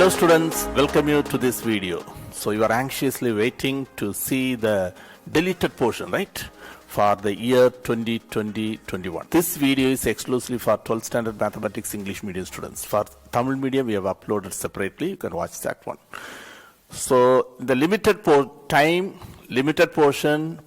Hello students, welcome you to this video. So you are anxiously waiting to see the deleted portion, right? For the year 2020-21. This video is exclusively for 12th standard mathematics English medium students. For Tamil medium we have uploaded separately, you can watch that one. So the limited portion,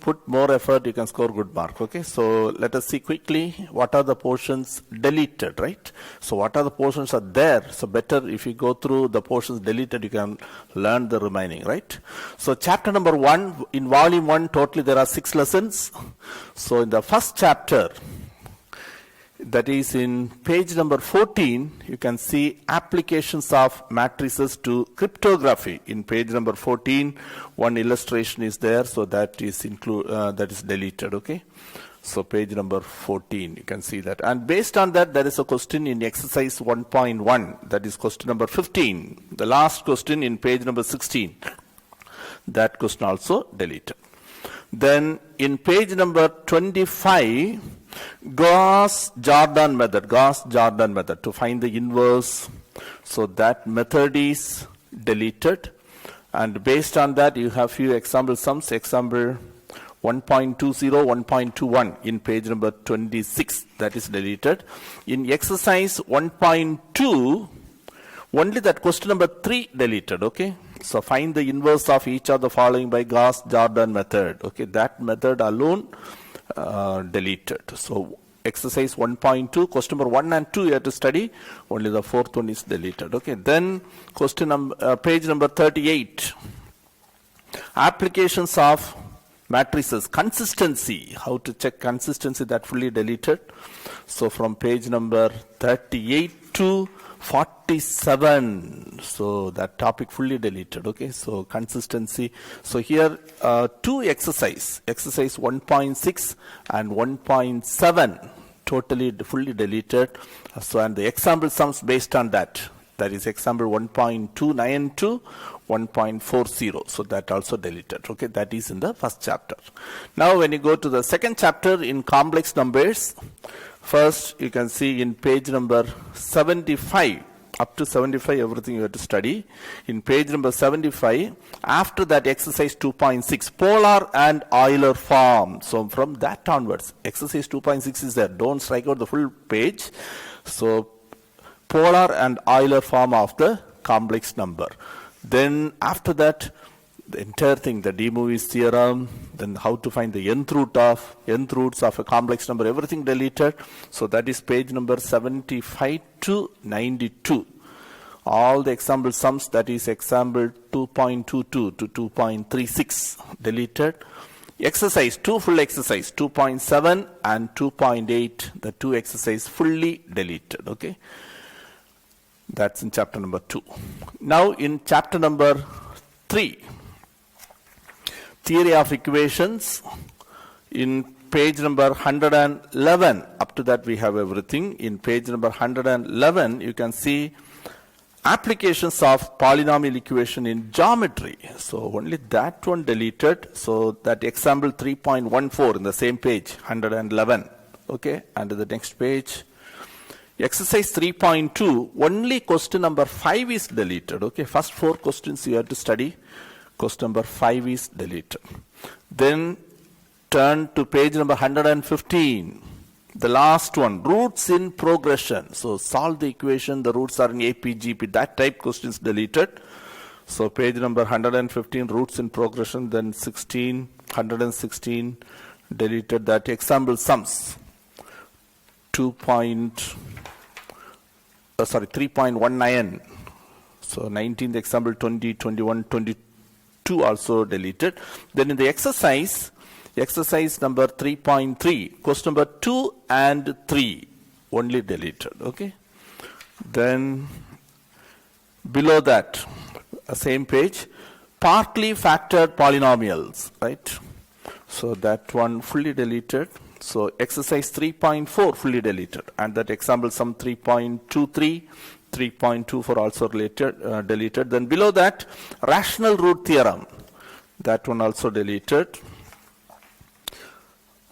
put more effort, you can score good mark. Okay, so let us see quickly what are the portions deleted, right? So what are the portions are there? So better if you go through the portions deleted, you can learn the remaining, right? So chapter number 1, in volume 1, totally there are 6 lessons. So in the first chapter, that is in page number 14, you can see applications of matrices to cryptography. In page number 14, one illustration is there, so that is deleted. Okay, so page number 14, you can see that. And based on that, there is a question in exercise 1.1, that is question number 15. The last question in page number 16, that question also deleted. Then in page number 25, Gauss-Jordan method to find the inverse. So that method is deleted. And based on that, you have few example sums. Example 1.20, 1.21 in page number 26, that is deleted. In exercise 1.2, only that question number 3 deleted. Okay, so find the inverse of each of the following by Gauss-Jordan method. Okay, that method alone deleted. So exercise 1.2, question number 1 and 2 you have to study, only the fourth one is deleted. Okay, then question page number 38, applications of matrices, consistency, how to check consistency, that fully deleted. So from page number 38 to 47, so that topic fully deleted. Okay, so consistency. So here two exercise 1.6 and 1.7 totally fully deleted. So and the example sums based on that, that is example 1.29 to 1.40, so that also deleted. Okay, that is in the first chapter. Now when you go to the second chapter in complex numbers, first you can see in page number 75, up to 75 everything you have to study. In page number 75, after that exercise 2.6, polar and Euler form. So from that onwards, exercise 2.6 is there. Don't strike out the full page. So polar and Euler form of the complex number. Then after that, the entire thing, the De Moivre's theorem, then how to find the nth roots of a complex number, everything deleted. So that is page number 75 to 92. All the example sums, that is example 2.22 to 2.36 deleted. Exercise, two full exercise, 2.7 and 2.8, the two exercise fully deleted. Okay, that's in chapter number 2. Now in chapter number 3, theory of equations, in page number 111, up to that we have everything. In page number 111, you can see applications of polynomial equation in geometry. So only that one deleted. So that example 3.14 in the same page, 111. Okay, and the next page, exercise 3.2, only question number 5 is deleted. Okay, first 4 questions you have to study. Question number 5 is deleted. Then turn to page number 115. The last one, roots in progression. So solve the equation, the roots are in APGP, that type questions deleted. So page number 115, roots in progression, then 116 deleted. That example sums 3.19. So 19th example, 20, 21, 22 also deleted. Then in the exercise number 3.3, question number 2 and 3 only deleted. Okay, then below that, same page, partly factored polynomials, right? So that one fully deleted. So exercise 3.4 fully deleted, and that example sum 3.23, 3.24 also deleted. Then below that, rational root theorem, that one also deleted.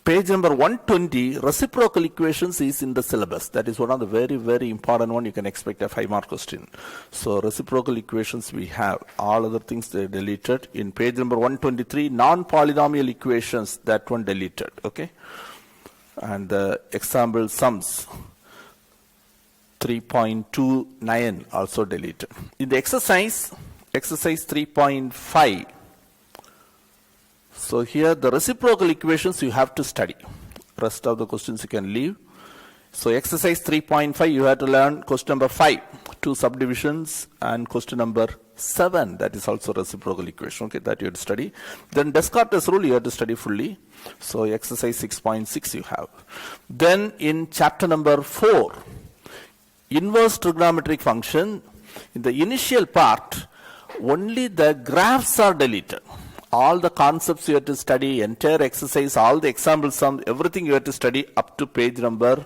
Page number 120, reciprocal equations is in the syllabus. That is one of the very, very important one. You can expect a 5-mark question. So reciprocal equations we have. All other things they deleted. In page number 123, non-polynomial equations, that one deleted. Okay. And the example sums 3.29 also deleted. In the exercise 3.5, so here the reciprocal equations you have to study. Rest of the questions you can leave. So exercise 3.5 you have to learn question number 5, 2 subdivisions, and question number 7, that is also reciprocal equation. Okay, that you have to study. Then Descartes rule you have to study fully. So exercise 6.6 you have. Then in chapter number 4, inverse trigonometric function, in the initial part only the graphs are deleted. All the concepts you have to study, entire exercise, all the example sums, everything you have to study up to page number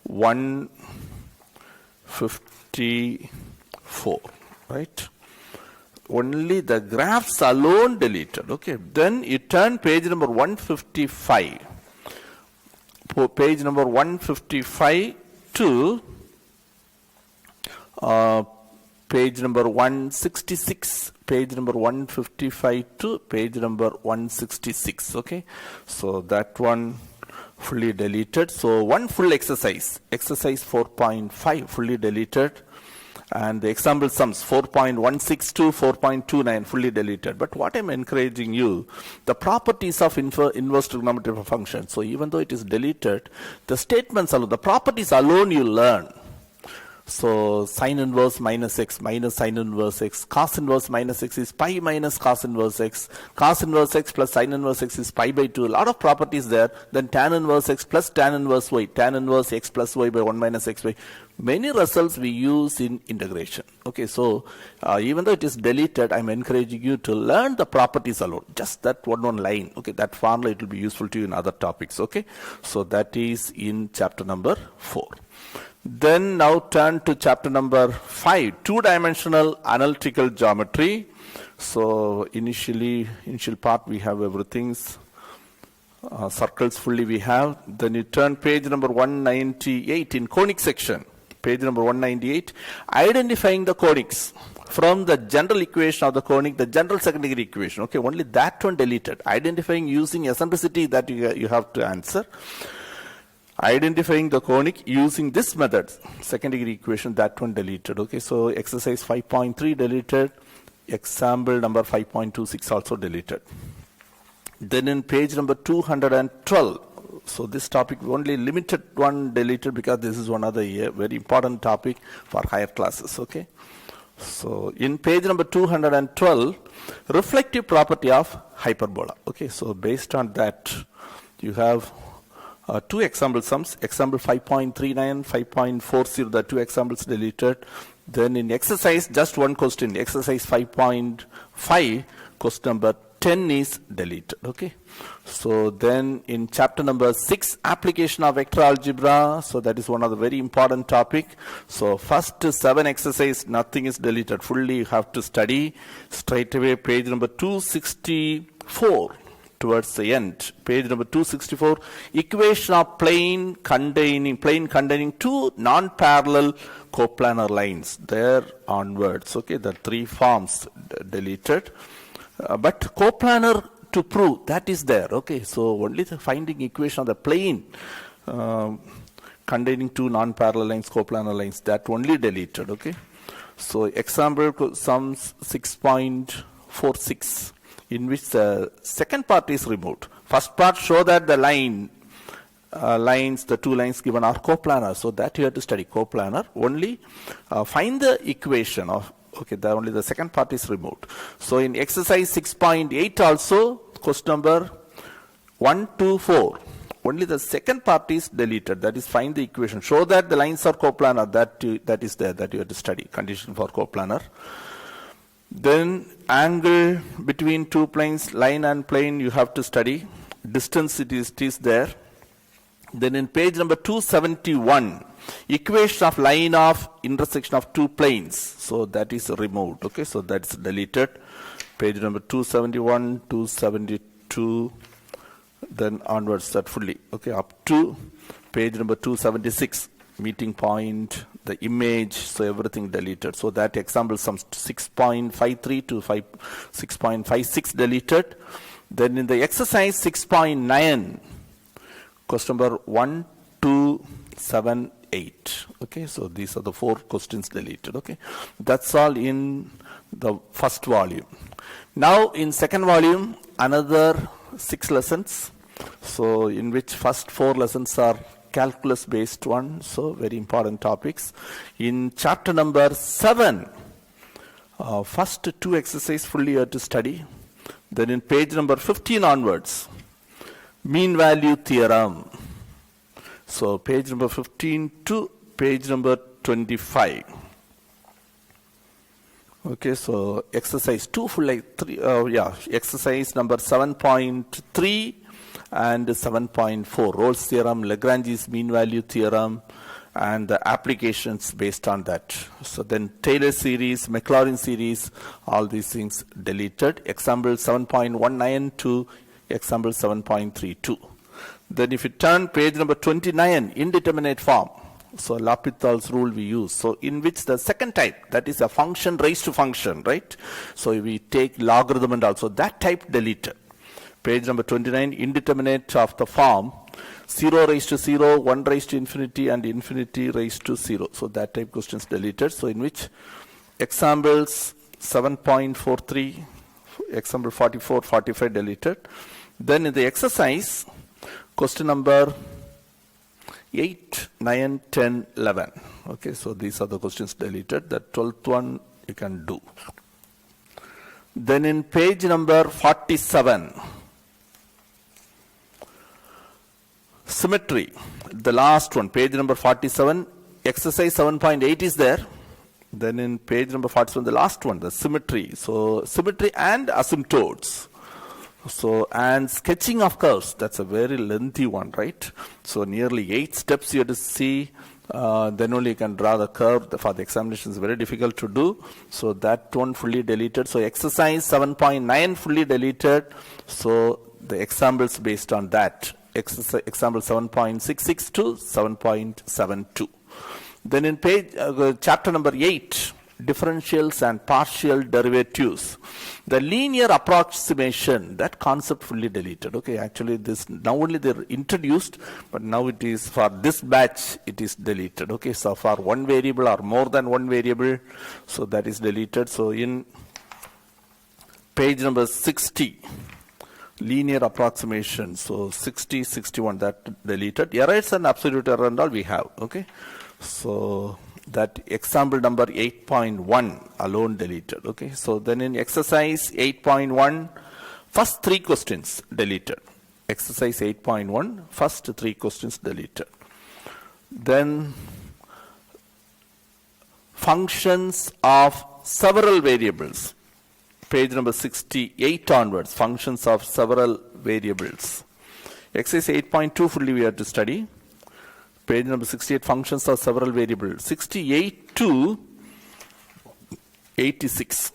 154, right? Only the graphs alone deleted. Okay, then you turn page number 155. Page number 155 to page number 166. Page number 155 to page number 166. Okay, so that one fully deleted. So one full exercise 4.5 fully deleted, and the example sums 4.16 to 4.29 fully deleted. But what I'm encouraging you, the properties of inverse trigonometric function. So even though it is deleted, the statements alone, the properties alone you learn. So sin inverse minus x minus sin inverse x, cos inverse minus x is pi minus cos inverse x, cos inverse x plus sin inverse x is pi by 2. A lot of properties there. Then tan inverse x plus tan inverse y, tan inverse x plus y by 1 minus xy. Many results we use in integration. Okay, so even though it is deleted, I'm encouraging you to learn the properties alone. Just that one line. Okay, that formula, it will be useful to you in other topics. Okay, so that is in chapter number 4. Then now turn to chapter number 5, two-dimensional analytical geometry. So initial part we have everything, circles fully we have. Then you turn page number 198 in conic section. Page number 198, identifying the conics from the general equation of the conic, the general second degree equation. Okay, only that one deleted. Identifying using eccentricity, that you have to answer. Identifying the conic using this method, second degree equation, that one deleted. Okay, so exercise 5.3 deleted, example number 5.26 also deleted. Then in page number 212, so this topic only limited one deleted because this is one of the very important topic for higher classes. Okay, so in page number 212, reflective property of hyperbola. Okay, so based on that you have 2 example sums, example 5.39, 5.40, the 2 examples deleted. Then in exercise, just one question, exercise 5.5, question number 10 is deleted. Okay, so then in chapter number 6, application of vector algebra, so that is one of the very important topic. So first 7 exercise, nothing is deleted, fully you have to study. Straight away page number 264. Towards the end, page number 264, equation of plane containing 2 non-parallel coplanar lines. There onwards, okay, the 3 forms deleted, but coplanar to prove, that is there. Okay, so only the finding equation of the plane containing 2 non-parallel lines, coplanar lines, that only deleted. Okay, so example sums 6.46. in which the second part is removed. First part show that the the 2 lines given are coplanar, so that you have to study coplanar. Only find the equation of, okay, only the second part is removed. So in exercise 6.8 also, question number 1 to 4, only the second part is deleted, that is find the equation. Show that the lines are coplanar, that is there, that you have to study, condition for coplanar. Then angle between 2 planes, line and plane, you have to study. Distance it is there. Then in page number 271, equation of line of intersection of 2 planes. So that is removed. Okay, so that's deleted. Page number 271, 272, then onwards that fully, okay, up to page number 276, meeting point, the image, so everything deleted. So that example sums 6.53 to 6.56 deleted. Then in the exercise 6.9, question number 1, 2, 7, 8. Okay, so these are the 4 questions deleted. Okay, that's all in the first volume. Now in second volume, another 6 lessons. So in which first 4 lessons are calculus based one, so very important topics. In chapter number 7, first 2 exercises fully you have to study. Then in page number 15 onwards, mean value theorem. So page number 15 to page number 25. Okay, so exercise 2 full like 3, exercise number 7.3 and 7.4, Rolle's theorem, Lagrange's mean value theorem, and the applications based on that. So then Taylor series, Maclaurin series, all these things deleted. Example 7.19 to example 7.32. Then if you turn page number 29, indeterminate form. So L'Hopital's rule we use. So in which the second type, that is a function raised to function, right? So we take logarithm and also that type deleted. Page number 29, indeterminate of the form 0 raised to 0, 1 raised to infinity, and infinity raised to 0. So that type questions deleted. So in which examples 7.43, example 44, 45 deleted. Then in the exercise, question number 8, 9, 10, 11. Okay, so these are the questions deleted. The 12th one you can do. Then in page number 47, symmetry, the last one, page number 47, exercise 7.8 is there. Then in page number 47, the last one, the symmetry. So symmetry and asymptotes. So, and sketching of curves, that's a very lengthy one, right? So nearly 8 steps you have to see, then only you can draw the curve. For the examination is very difficult to do. So that one fully deleted. So exercise 7.9 fully deleted. So the examples based on that. Example 7.66 to 7.72. Then in page chapter number 8, differentials and partial derivatives, the linear approximation, that concept fully deleted. Okay, actually this now only they're introduced, but now it is for this batch it is deleted. Okay, so for one variable or more than one variable, so that is deleted. So in page number 60, linear approximation, so 60, 61, that deleted. Errors and absolute error and all we have. Okay, so that example number 8.1 alone deleted. Okay, so then in exercise 8.1, first 3 questions deleted. Exercise 8.1, first 3 questions deleted. Then functions of several variables, page number 68 onwards, functions of several variables. Exercise 8.2 fully we have to study. Page number 68, functions of several variables. 68 to 86.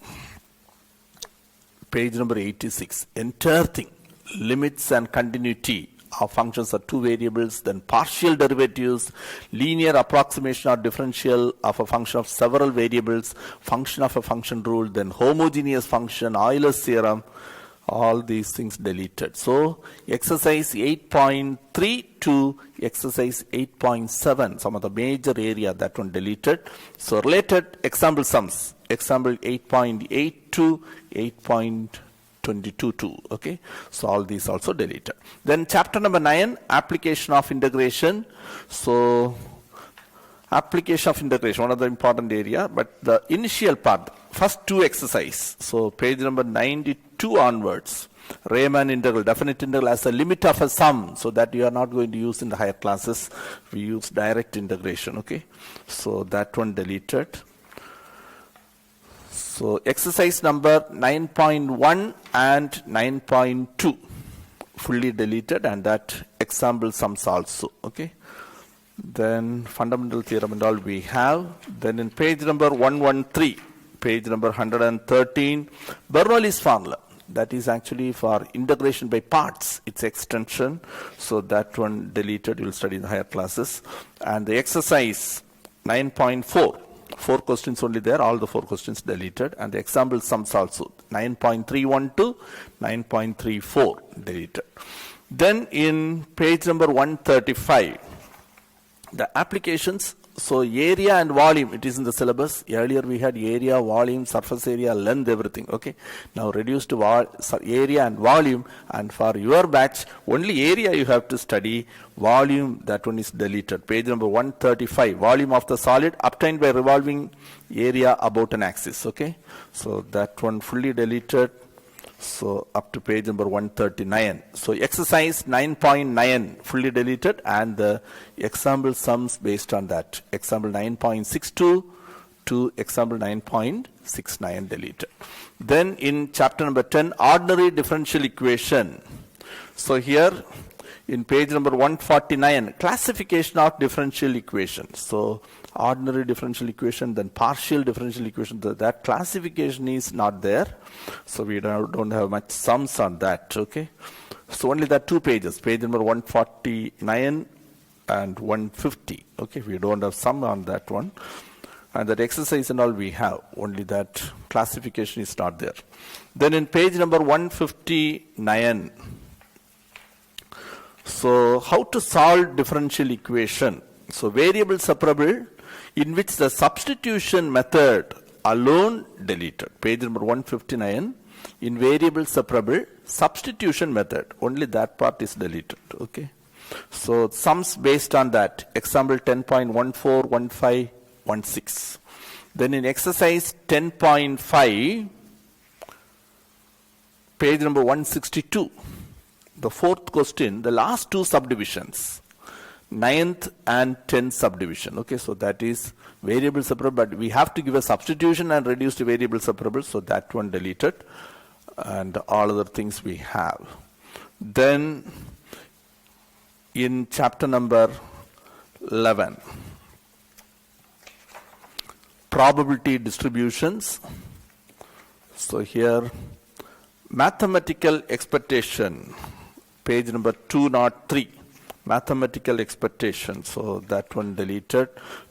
Page number 86. Entire thing, limits and continuity of functions of 2 variables, then partial derivatives, linear approximation or differential of a function of several variables, function of a function rule, then homogeneous function, Euler's theorem, all these things deleted. So exercise 8.3 to exercise 8.7, some of the major area, that one deleted. So related example sums, example 8.8 to 8.22. Okay, so all these also deleted. Then chapter number 9, application of integration. So application of integration, one of the important area, but the initial part, first 2 exercise. So page number 92 onwards, Riemann integral, definite integral as a limit of a sum, so that you are not going to use in the higher classes. We use direct integration. Okay, so that one deleted. So exercise number 9.1 and 9.2 fully deleted, and that example sums also. Okay, then fundamental theorem and all we have. Then in page number 113, page number 113, Bernoulli's formula. that is actually for integration by parts, it's extension, so that one deleted, you'll study in the higher classes. And the exercise 9.4, 4 questions only there, all the 4 questions deleted, and the example sums also 9.31 to 9.34 deleted. Then in page number 135, the applications, so area and volume, it is in the syllabus. Earlier we had area, volume, surface area, length, everything. Okay. Now reduced to area and volume, and for your batch, only area you have to study. Volume, that one is deleted. Page number 135, volume of the solid obtained by revolving area about an axis. Okay. So that one fully deleted. So up to page number 139. So exercise 9.9 fully deleted, and the example sums based on that. Example 9.62 to example 9.69 deleted. Then in chapter number 10, ordinary differential equation. So here in page number 149, classification of differential equations. So ordinary differential equation, then partial differential equation, that classification is not there. So we don't have much sums on that. Okay. So only that 2 pages, page number 149 and 150. Okay. We don't have sum on that one. And that exercise and all we have, only that classification is not there. Then in page number 159, so how to solve differential equation. So variable separable in which the substitution method alone deleted. Page number 159, in variable separable substitution method, only that part is deleted. Okay. So sums based on that. Example 10.14, 15, 16. Then in exercise 10.5, page number 162, the 4th question, the last 2 subdivisions, 9th and 10th subdivision. Okay, so that is variable separable, but we have to give a substitution and reduce to variable separable, so that one deleted, and all other things we have. Then in chapter number 11, probability distributions. So here mathematical expectation, page number 203, mathematical expectation, so that one deleted.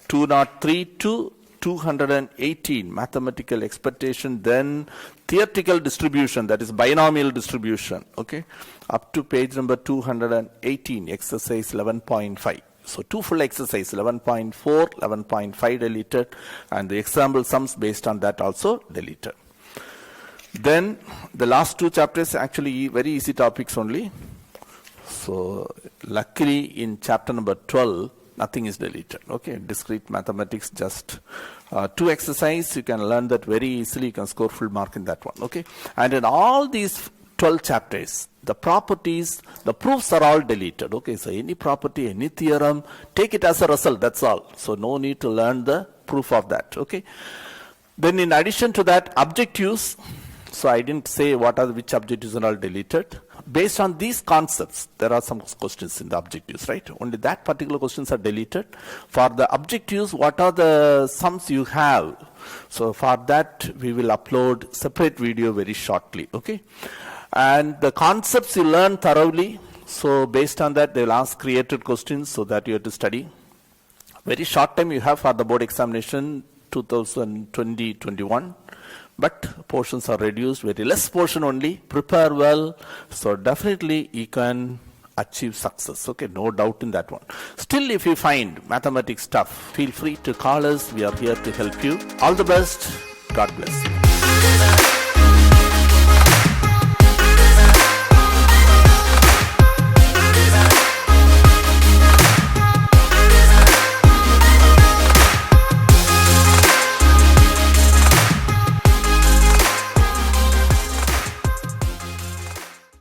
203 to 218, mathematical expectation. Then theoretical distribution, that is binomial distribution. Okay, up to page number 218, exercise 11.5. So 2 full exercise, 11.4, 11.5 deleted, and the example sums based on that also deleted. Then the last 2 chapters actually very easy topics only. So luckily in chapter number 12, nothing is deleted. Okay, discrete mathematics, just 2 exercise, you can learn that very easily, you can score full mark in that one. Okay, and in all these 12 chapters, the properties, the proofs are all deleted. Okay, so any property, any theorem, take it as a result, that's all. So no need to learn the proof of that. Okay, then in addition to that, objectives. So I didn't say what are which objectives are all deleted. Based on these concepts, there are some questions in the objectives, right? Only that particular questions are deleted. For the objectives, what are the sums you have? So for that, we will upload separate video very shortly. Okay, and the concepts you learn thoroughly. So based on that, they will ask created questions, so that you have to study. Very short time you have for the board examination 2020-21. But portions are reduced, very less portion only. Prepare well, so definitely you can achieve success. Okay, no doubt in that one. Still, if you find mathematics tough, feel free to call us. We are here to help you. All the best. God bless you.